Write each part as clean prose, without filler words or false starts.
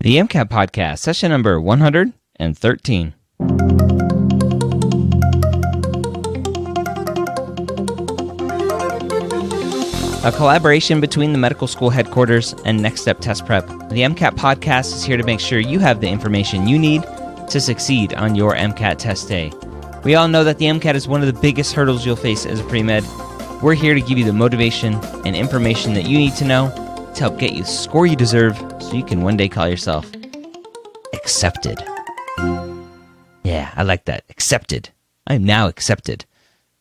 The MCAT podcast, session number 113. A collaboration between the medical school headquarters and Next Step Test Prep. The MCAT podcast is here to make sure you have the information you need to succeed on your MCAT test day. We all know that the MCAT is one of the biggest hurdles you'll face as a pre-med. We're here to give you the motivation and information that you need to know to help get you the score you deserve so you can one day call yourself accepted. Yeah, I like that. Accepted. I am now accepted.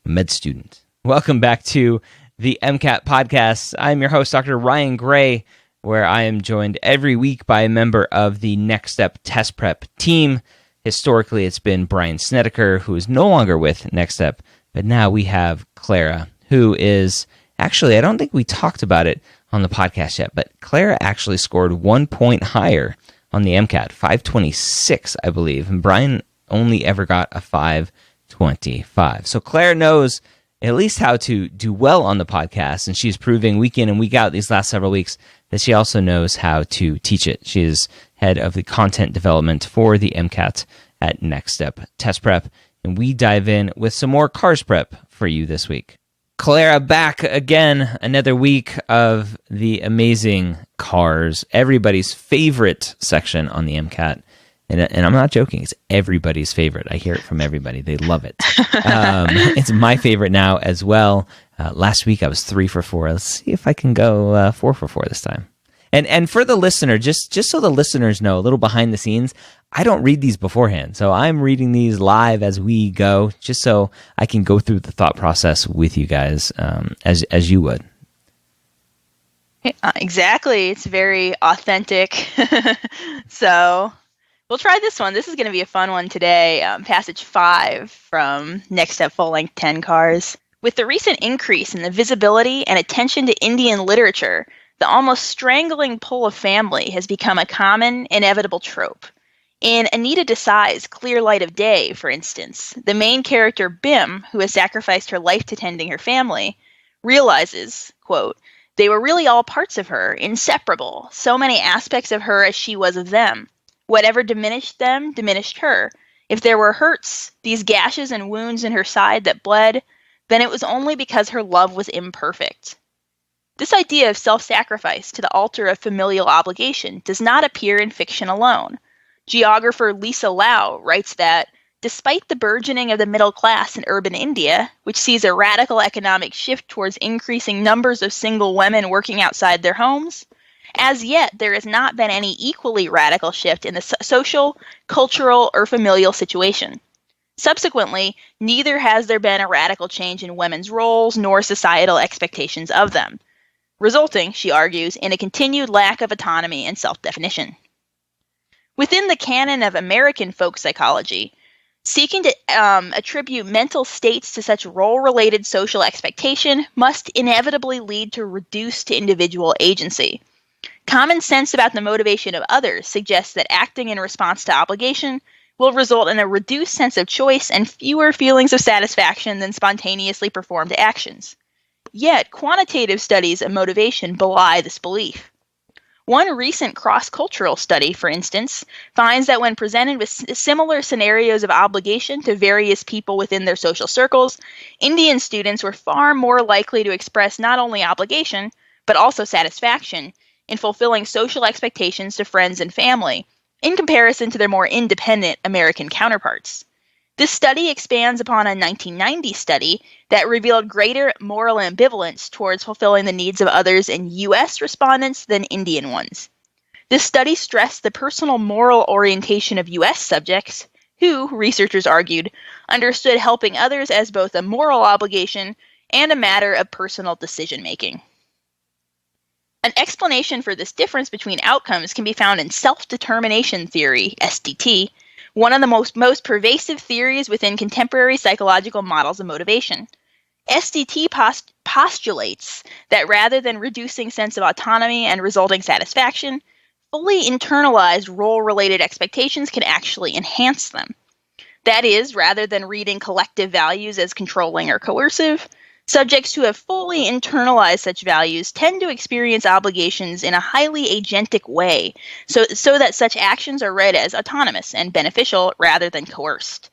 A med student. Welcome back to the MCAT podcast. I'm your host, Dr. Ryan Gray, where I am joined every week by a member of the Next Step Test Prep team. Historically, it's been Brian Snedeker, who is no longer with Next Step, but now we have Clara, who is actually, I don't think we talked about it on the podcast yet, but Clara actually scored 1 point higher on the MCAT, 526, I believe, and Brian only ever got a 525. So Clara knows at least how to do well on the podcast, and she's proving week in and week out these last several weeks that she also knows how to teach it. She is head of the content development for the MCAT at Next Step Test Prep, and we dive in with some more cars prep for you this week. Clara back again, another week of the amazing cars, everybody's favorite section on the MCAT. And I'm not joking, it's everybody's favorite. I hear it from everybody. They love it. It's my favorite now as well. Last week I was 3 for 4. Let's see if I can go 4 for 4 this time. And for the listener, just so the listeners know, a little behind the scenes, I don't read these beforehand. So I'm reading these live as we go, just so I can go through the thought process with you guys as you would. Exactly. It's very authentic. So we'll try this one. This is going to be a fun one today. Passage 5 from Next Step Full Length 10 Cars. With the recent increase in the visibility and attention to Indian literature, the almost strangling pull of family has become a common, inevitable trope. In Anita Desai's Clear Light of Day, for instance, the main character, Bim, who has sacrificed her life to tending her family, realizes, quote, they were really all parts of her, inseparable, so many aspects of her as she was of them. Whatever diminished them, diminished her. If there were hurts, these gashes and wounds in her side that bled, then it was only because her love was imperfect. This idea of self-sacrifice to the altar of familial obligation does not appear in fiction alone. Geographer Lisa Lau writes that, despite the burgeoning of the middle class in urban India, which sees a radical economic shift towards increasing numbers of single women working outside their homes, as yet there has not been any equally radical shift in the social, cultural, or familial situation. Subsequently, neither has there been a radical change in women's roles nor societal expectations of them, resulting, she argues, in a continued lack of autonomy and self-definition. Within the canon of American folk psychology, seeking to attribute mental states to such role-related social expectation must inevitably lead to reduced individual agency. Common sense about the motivation of others suggests that acting in response to obligation will result in a reduced sense of choice and fewer feelings of satisfaction than spontaneously performed actions. Yet, quantitative studies of motivation belie this belief. One recent cross-cultural study, for instance, finds that when presented with similar scenarios of obligation to various people within their social circles, Indian students were far more likely to express not only obligation, but also satisfaction in fulfilling social expectations to friends and family, in comparison to their more independent American counterparts. This study expands upon a 1990 study that revealed greater moral ambivalence towards fulfilling the needs of others in U.S. respondents than Indian ones. This study stressed the personal moral orientation of U.S. subjects, who, researchers argued, understood helping others as both a moral obligation and a matter of personal decision-making. An explanation for this difference between outcomes can be found in self-determination theory, SDT, one of the most pervasive theories within contemporary psychological models of motivation. SDT postulates that rather than reducing sense of autonomy and resulting satisfaction, fully internalized role-related expectations can actually enhance them. That is, rather than reading collective values as controlling or coercive, Subjects who have fully internalized such values tend to experience obligations in a highly agentic way, so that such actions are read as autonomous and beneficial rather than coerced.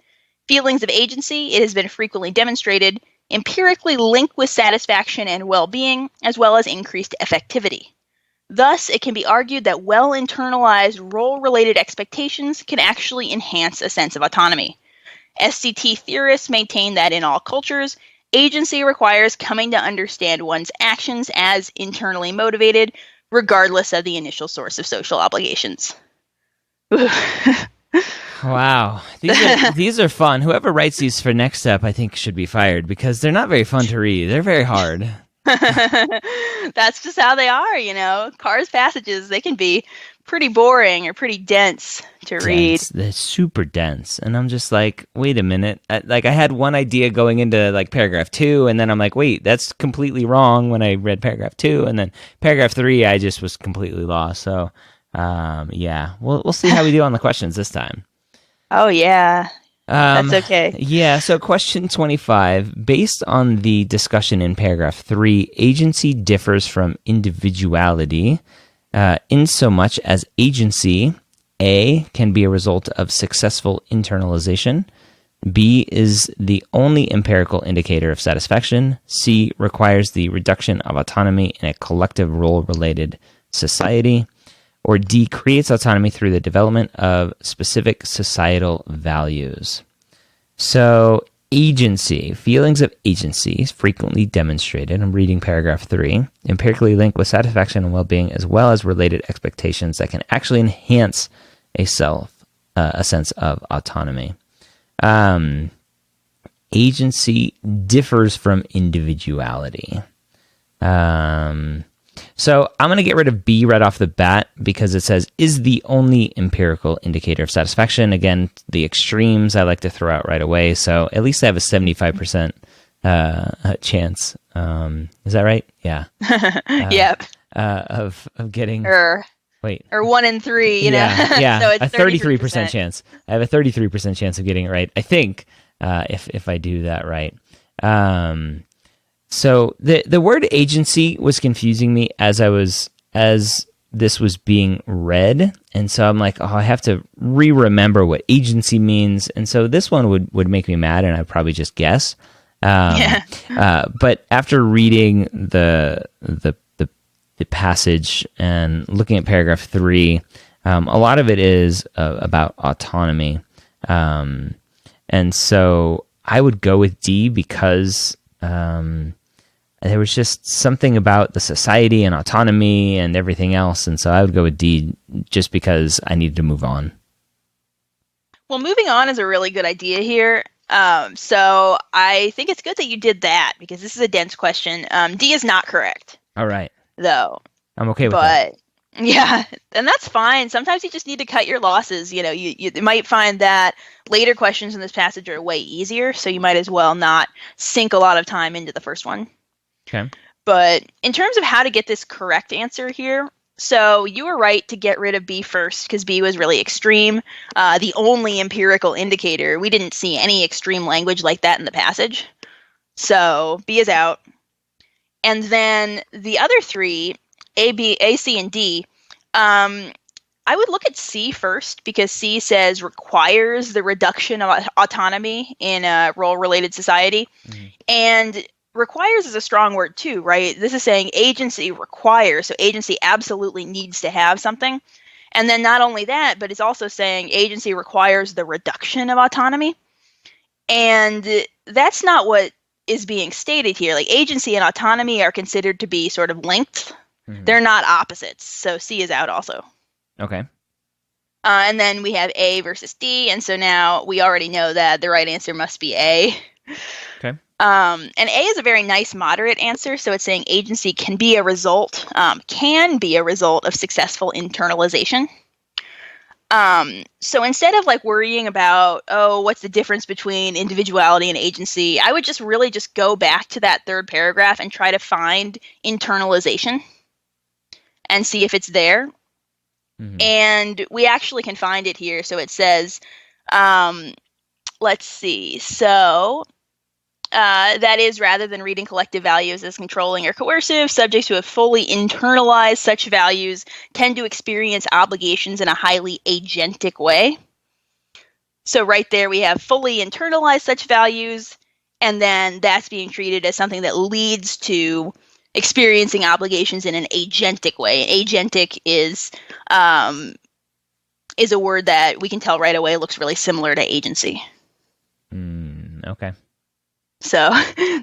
Feelings of agency, it has been frequently demonstrated, empirically link with satisfaction and well-being, as well as increased effectivity. Thus, it can be argued that well-internalized role-related expectations can actually enhance a sense of autonomy. SCT theorists maintain that in all cultures, agency requires coming to understand one's actions as internally motivated, regardless of the initial source of social obligations. Wow. These are fun. Whoever writes these for Next Step, I think, should be fired because they're not very fun to read. They're very hard. That's just how they are, Cars passages, they can be pretty boring or pretty dense to read. They're super dense. And I'm just like, wait a minute. I had one idea going into like paragraph 2, and then I'm like, wait, that's completely wrong when I read paragraph 2. And then paragraph 3, I just was completely lost. So, yeah, we'll see how we do on the questions this time. Oh, yeah. That's okay. Yeah, so question 25. Based on the discussion in paragraph 3, agency differs from individuality in so much as agency, A, can be a result of successful internalization, B, is the only empirical indicator of satisfaction, C, requires the reduction of autonomy in a collective role-related society, or D, creates autonomy through the development of specific societal values. So, agency, feelings of agency is frequently demonstrated, I'm reading paragraph 3, empirically linked with satisfaction and well-being, as well as related expectations that can actually enhance a sense of autonomy. Agency differs from individuality. So I'm going to get rid of B right off the bat because it says, is the only empirical indicator of satisfaction. Again, the extremes I like to throw out right away. So at least I have a 75% chance. Is that right? Yeah. Yep. Of getting... Wait. Or 1 in 3, Yeah. So it's a 33% chance. I have a 33% chance of getting it right, I think, if I do that right. So the word agency was confusing me as this was being read, and so I'm like, I have to remember what agency means, and so this one would make me mad, and I'd probably just guess. But after reading the passage and looking at paragraph 3, a lot of it is about autonomy, and so I would go with D because there was just something about the society and autonomy and everything else, and so I would go with D just because I needed to move on. Well, moving on is a really good idea here. So I think it's good that you did that because this is a dense question. D is not correct. All right. Though. I'm okay with that. Yeah, and that's fine. Sometimes you just need to cut your losses. You might find that later questions in this passage are way easier, so you might as well not sink a lot of time into the first one. Okay. But in terms of how to get this correct answer here, so you were right to get rid of B first because B was really extreme. The only empirical indicator, we didn't see any extreme language like that in the passage. So B is out. And then the other 3, A, B, A, C, and D, I would look at C first because C says requires the reduction of autonomy in a role-related society. Mm-hmm. And requires is a strong word too, right? This is saying agency requires, so agency absolutely needs to have something. And then not only that, but it's also saying agency requires the reduction of autonomy. And that's not what is being stated here. Like agency and autonomy are considered to be sort of linked. Mm-hmm. They're not opposites. So C is out also. Okay. And then we have A versus D. And so now we already know that the right answer must be A. Okay. And A is a very nice moderate answer. So it's saying agency can be a result of successful internalization. So instead of like worrying about, what's the difference between individuality and agency, I would just go back to that third paragraph and try to find internalization and see if it's there. Mm-hmm. And we actually can find it here. So it says, let's see. So That is, rather than reading collective values as controlling or coercive, subjects who have fully internalized such values tend to experience obligations in a highly agentic way. So right there we have fully internalized such values, and then that's being treated as something that leads to experiencing obligations in an agentic way. Agentic is a word that we can tell right away looks really similar to agency. Okay. So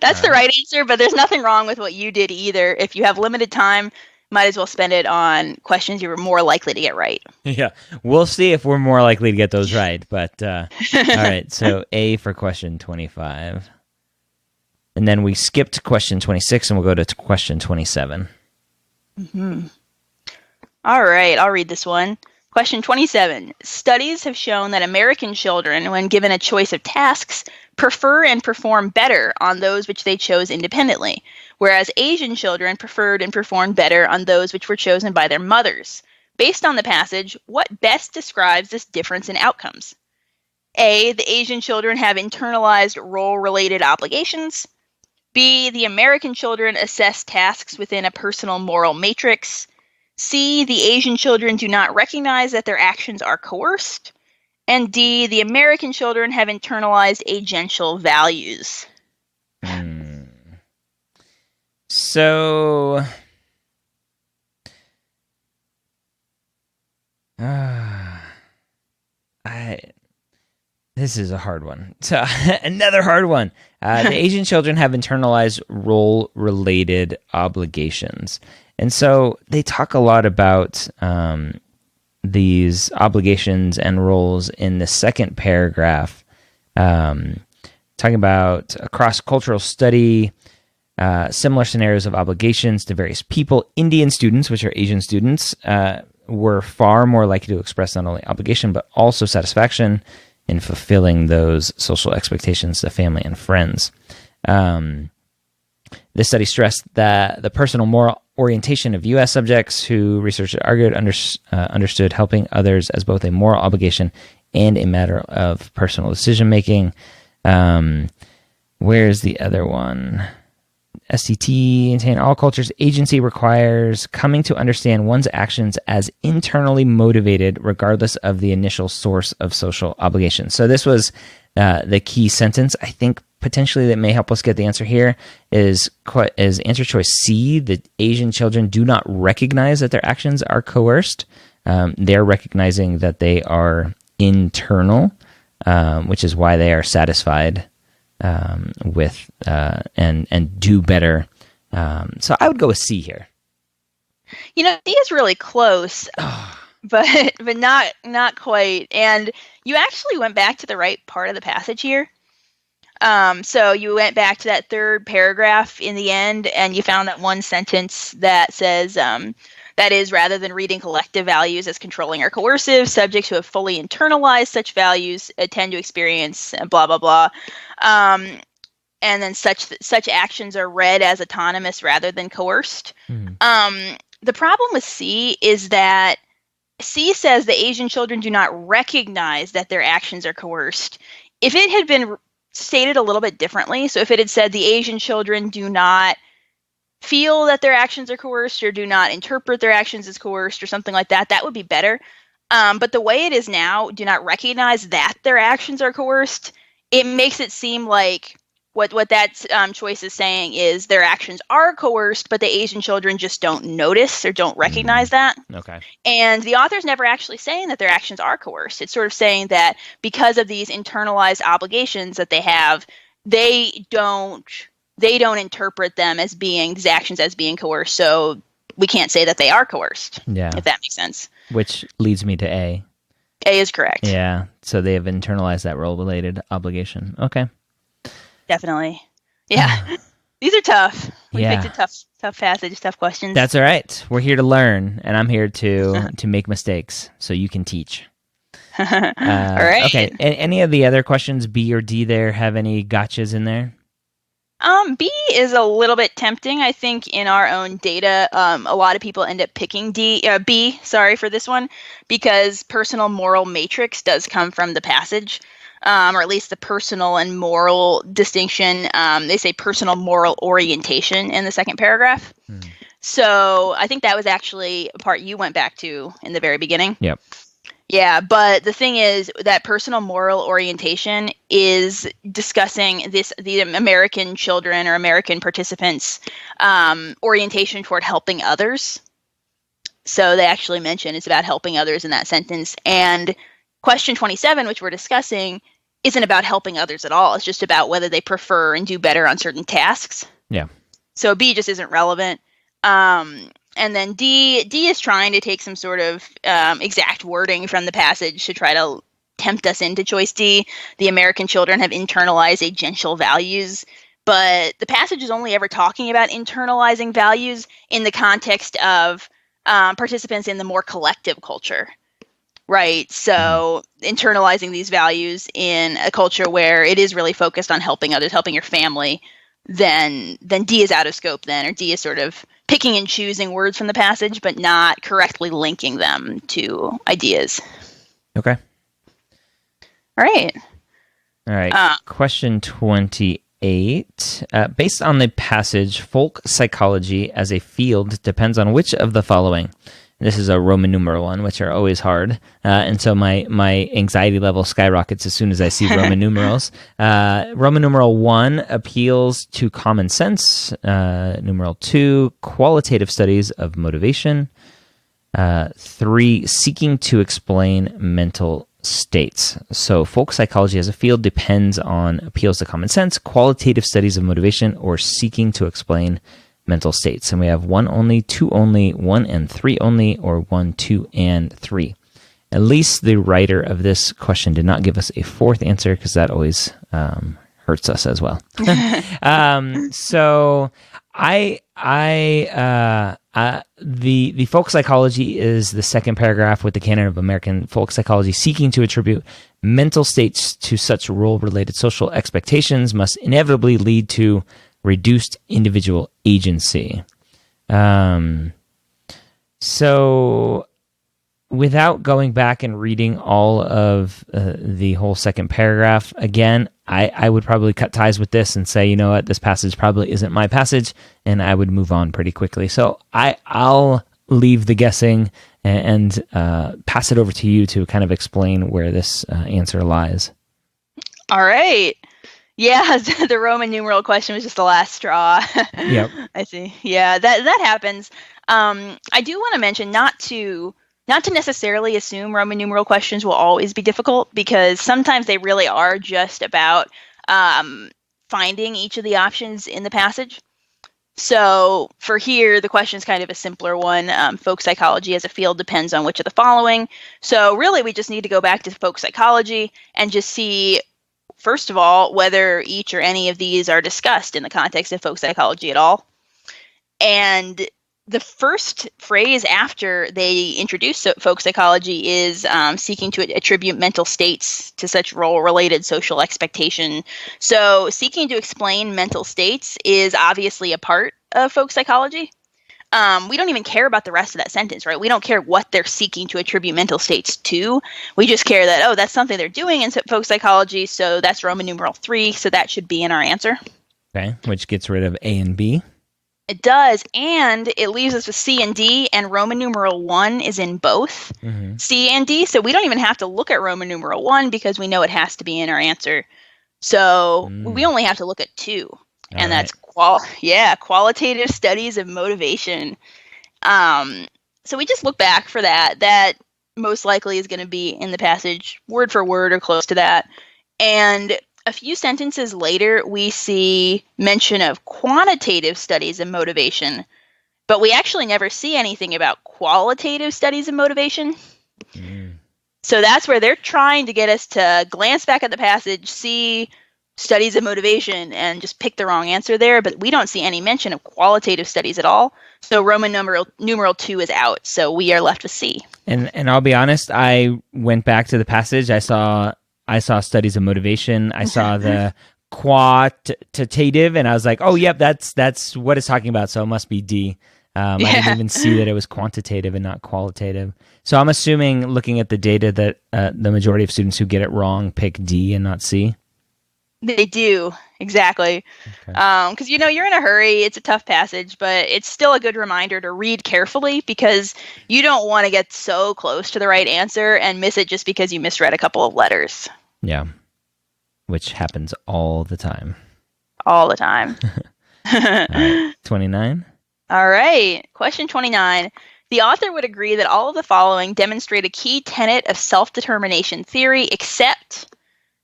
that's the right answer, but there's nothing wrong with what you did either. If you have limited time, might as well spend it on questions you were more likely to get right. Yeah, we'll see if we're more likely to get those right. But all right, so A for question 25. And then we skipped question 26 and we'll go to question 27. All right, I'll read this one. Question 27. Studies have shown that American children, when given a choice of tasks, prefer and perform better on those which they chose independently, whereas Asian children preferred and performed better on those which were chosen by their mothers. Based on the passage, what best describes this difference in outcomes? A, the Asian children have internalized role-related obligations. B, the American children assess tasks within a personal moral matrix. C, the Asian children do not recognize that their actions are coerced. And D, the American children have internalized agential values. So, this is a hard one. So, another hard one. The Asian children have internalized role-related obligations. And so they talk a lot about these obligations and roles in the second paragraph, talking about a cross-cultural study, similar scenarios of obligations to various people. Indian students, which are Asian students, were far more likely to express not only obligation, but also satisfaction in fulfilling those social expectations to family and friends. This study stressed that the personal moral orientation of U.S. subjects who researchers argued understood helping others as both a moral obligation and a matter of personal decision-making. Where's the other one? STT, in all cultures, agency requires coming to understand one's actions as internally motivated regardless of the initial source of social obligation. So this was the key sentence. I think potentially that may help us get the answer here is answer choice C. The Asian children do not recognize that their actions are coerced. They're recognizing that they are internal, which is why they are satisfied with and do better. So I would go with C here. You know, D is really close, but not quite. And you actually went back to the right part of the passage here. So you went back to that third paragraph in the end, and you found that one sentence that says, that is, rather than reading collective values as controlling or coercive, subjects who have fully internalized such values tend to experience blah, blah, blah. And then such actions are read as autonomous rather than coerced. The problem with C is that C says the Asian children do not recognize that their actions are coerced. If it had been stated a little bit differently, so if it had said the Asian children do not feel that their actions are coerced or do not interpret their actions as coerced or something like that, that would be better. But the way it is now, do not recognize that their actions are coerced, it makes it seem like what that choice is saying is their actions are coerced, but the Asian children just don't notice or don't recognize that. Okay. And the author's never actually saying that their actions are coerced. It's sort of saying that because of these internalized obligations that they have, they don't interpret them as being these actions as being coerced. So we can't say that they are coerced. Yeah. If that makes sense. Which leads me to A. A is correct. Yeah. So they have internalized that role-related obligation. Okay. Definitely. Yeah. These are tough. We picked a tough passage, tough questions. That's all right. We're here to learn, and I'm here to make mistakes so you can teach. All right. Okay. Any of the other questions, B or D there, have any gotchas in there? B is a little bit tempting. I think in our own data, a lot of people end up picking B, for this one, because personal moral matrix does come from the passage. or at least the personal and moral distinction. They say personal moral orientation in the second paragraph. So I think that was actually a part you went back to in the very beginning. Yep. Yeah, but the thing is that personal moral orientation is discussing the American children or American participants' orientation toward helping others. So they actually mention it's about helping others in that sentence. And question 27, which we're discussing, isn't about helping others at all. It's just about whether they prefer and do better on certain tasks. Yeah. So B just isn't relevant. And then D is trying to take some sort of exact wording from the passage to try to tempt us into choice D. The American children have internalized agential values, but the passage is only ever talking about internalizing values in the context of participants in the more collective culture, right? So internalizing these values in a culture where it is really focused on helping others, helping your family, then D is out of scope then, or D is sort of picking and choosing words from the passage, but not correctly linking them to ideas. Okay. All right. Question 28. Based on the passage, folk psychology as a field depends on which of the following? This is a Roman numeral one, which are always hard. And so my anxiety level skyrockets as soon as I see Roman numerals. Roman numeral 1 appeals to common sense. Numeral 2, qualitative studies of motivation. 3, seeking to explain mental states. So folk psychology as a field depends on appeals to common sense, qualitative studies of motivation, or seeking to explain mental states. And we have 1 only, 2 only, 1 and 3 only, or 1, 2, and 3. At least the writer of this question did not give us a fourth answer, because that always hurts us as well. So the folk psychology is the second paragraph with the canon of American folk psychology. Seeking to attribute mental states to such role-related social expectations must inevitably lead to reduced individual agency. So without going back and reading all of the whole second paragraph again, I would probably cut ties with this and say, you know what, this passage probably isn't my passage, and I would move on pretty quickly. So I'll leave the guessing and pass it over to you to kind of explain where this answer lies. All right. Yeah, the Roman numeral question was just the last straw. Yep. I see. Yeah, that happens. I do want to mention not to necessarily assume Roman numeral questions will always be difficult, because sometimes they really are just about finding each of the options in the passage. So for here, the question is kind of a simpler one. Folk psychology as a field depends on which of the following. So really, we just need to go back to folk psychology and just see, first of all, whether each or any of these are discussed in the context of folk psychology at all. And the first phrase after they introduce folk psychology is seeking to attribute mental states to such role-related social expectation. So seeking to explain mental states is obviously a part of folk psychology. We don't even care about the rest of that sentence, right? We don't care what they're seeking to attribute mental states to. We just care that, that's something they're doing in folk psychology, so that's Roman numeral 3, so that should be in our answer. Okay, which gets rid of A and B. It does, and it leaves us with C and D, and Roman numeral 1 is in both C and D, so we don't even have to look at Roman numeral 1 because we know it has to be in our answer. So we only have to look at 2, and that's qualitative studies of motivation. So we just look back for that. That most likely is going to be in the passage, word for word or close to that. And a few sentences later, we see mention of quantitative studies of motivation, but we actually never see anything about qualitative studies of motivation. So that's where they're trying to get us to glance back at the passage, see studies of motivation, and just pick the wrong answer there, but we don't see any mention of qualitative studies at all. So Roman numeral 2 is out, so we are left with C. And I'll be honest, I went back to the passage, I saw studies of motivation. I saw the quantitative, and I was like, "Oh, yep, that's what it's talking about." So it must be D. I didn't even see that it was quantitative and not qualitative. So I'm assuming, looking at the data, that the majority of students who get it wrong pick D and not C. They do, exactly. Because, you're in a hurry. It's a tough passage, but it's still a good reminder to read carefully, because you don't want to get so close to the right answer and miss it just because you misread a couple of letters. Yeah, which happens all the time. All the time. All right, 29. All right, question 29. The author would agree that all of the following demonstrate a key tenet of self-determination theory, except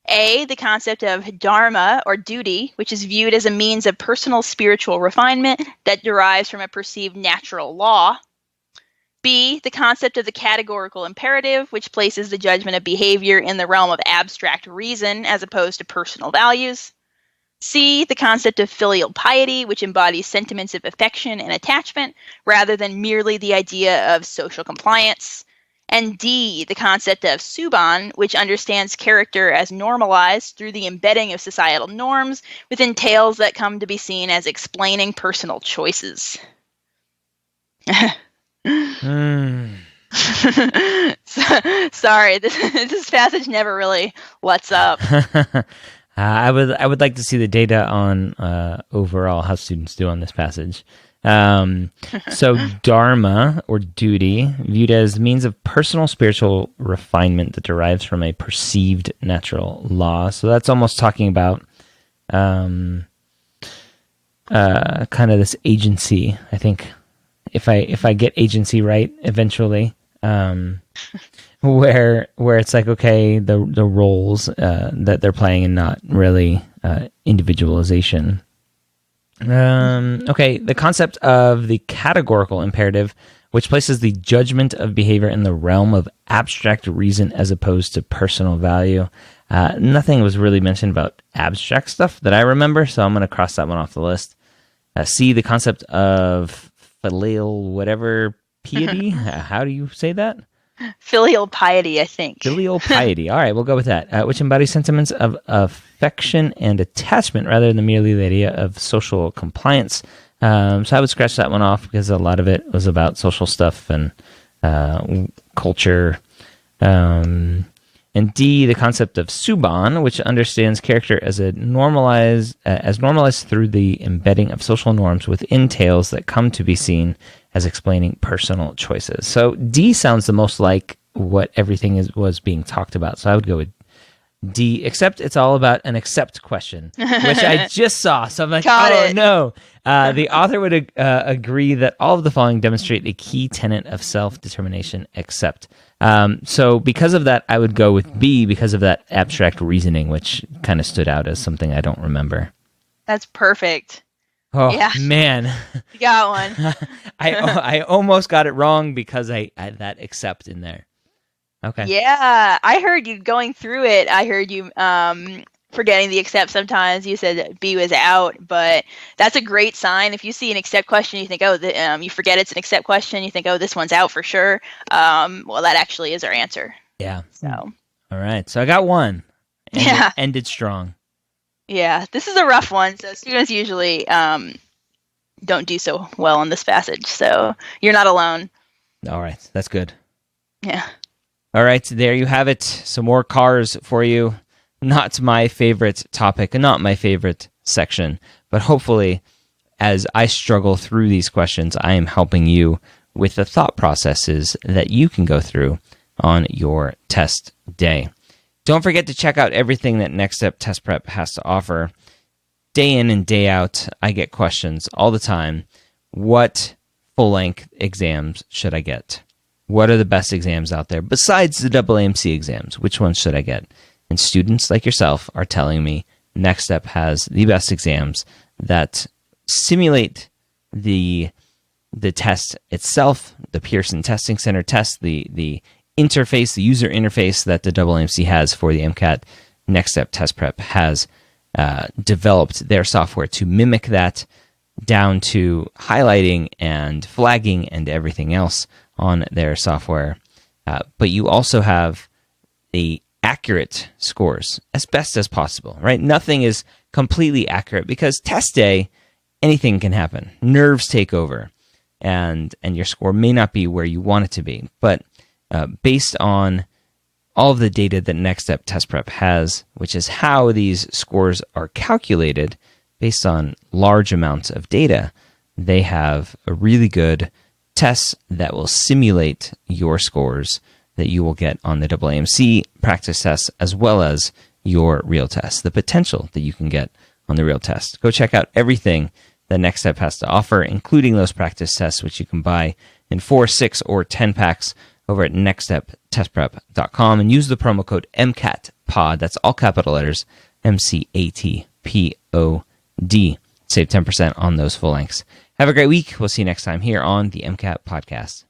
A, the concept of dharma, or duty, which is viewed as a means of personal spiritual refinement that derives from a perceived natural law. B, the concept of the categorical imperative, which places the judgment of behavior in the realm of abstract reason as opposed to personal values. C, the concept of filial piety, which embodies sentiments of affection and attachment rather than merely the idea of social compliance. And D, the concept of suban, which understands character as normalized through the embedding of societal norms within tales that come to be seen as explaining personal choices. Sorry, this passage never really lets up. I would like to see the data on overall how students do on this passage. So dharma, or duty, viewed as means of personal spiritual refinement that derives from a perceived natural law. So that's almost talking about kind of this agency. I think if I get agency right eventually, where it's like, okay, the roles that they're playing and not really individualization. Okay, the concept of the categorical imperative, which places the judgment of behavior in the realm of abstract reason as opposed to personal value. Nothing was really mentioned about abstract stuff that I remember, so I'm going to cross that one off the list. C, the concept of filial whatever piety. How do you say that? Filial piety, I think. Filial piety. All right, we'll go with that. Which embodies sentiments of affection and attachment rather than merely the idea of social compliance. So I would scratch that one off because a lot of it was about social stuff and culture. And D, the concept of suban, which understands character as normalized through the embedding of social norms within tales that come to be seen as explaining personal choices. So D sounds the most like what everything was being talked about. So I would go with D, except it's all about an accept question, which I just saw. So I'm like, no. The author would agree that all of the following demonstrate a key tenet of self-determination, except. So because of that, I would go with B because of that abstract reasoning, which kind of stood out as something I don't remember. That's perfect. Oh, yeah. Man. You got one. I almost got it wrong because I had that except in there. Okay. Yeah, I heard you going through it. I heard you forgetting the except sometimes. You said that B was out, but that's a great sign. If you see an except question, you think, you forget it's an except question. You think, this one's out for sure. Well, that actually is our answer. Yeah. So. All right. So I got one. It ended strong. Yeah, this is a rough one. So students usually don't do so well in this passage. So you're not alone. All right. That's good. Yeah. All right, there you have it. Some more cars for you. Not my favorite topic, not my favorite section, but hopefully as I struggle through these questions, I am helping you with the thought processes that you can go through on your test day. Don't forget to check out everything that Next Step Test Prep has to offer. Day in and day out, I get questions all the time. What full-length exams should I get? What are the best exams out there besides the AAMC exams? Which ones should I get? And students like yourself are telling me Next Step has the best exams that simulate the test itself, the Pearson Testing Center test, the interface, the user interface that the AAMC has for the MCAT. Next Step Test Prep has developed their software to mimic that down to highlighting and flagging and everything else on their software. But you also have the accurate scores as best as possible, right? Nothing is completely accurate because test day, anything can happen. Nerves take over. and your score may not be where you want it to be. But based on all of the data that Next Step Test Prep has, which is how these scores are calculated based on large amounts of data, they have a really good test that will simulate your scores that you will get on the AAMC practice test, as well as your real test, the potential that you can get on the real test. Go check out everything that Next Step has to offer, including those practice tests, which you can buy in 4, 6, or 10 packs over at nextsteptestprep.com, and use the promo code MCATPOD. That's all capital letters, MCATPOD. Save 10% on those full lengths. Have a great week. We'll see you next time here on the MCAT Podcast.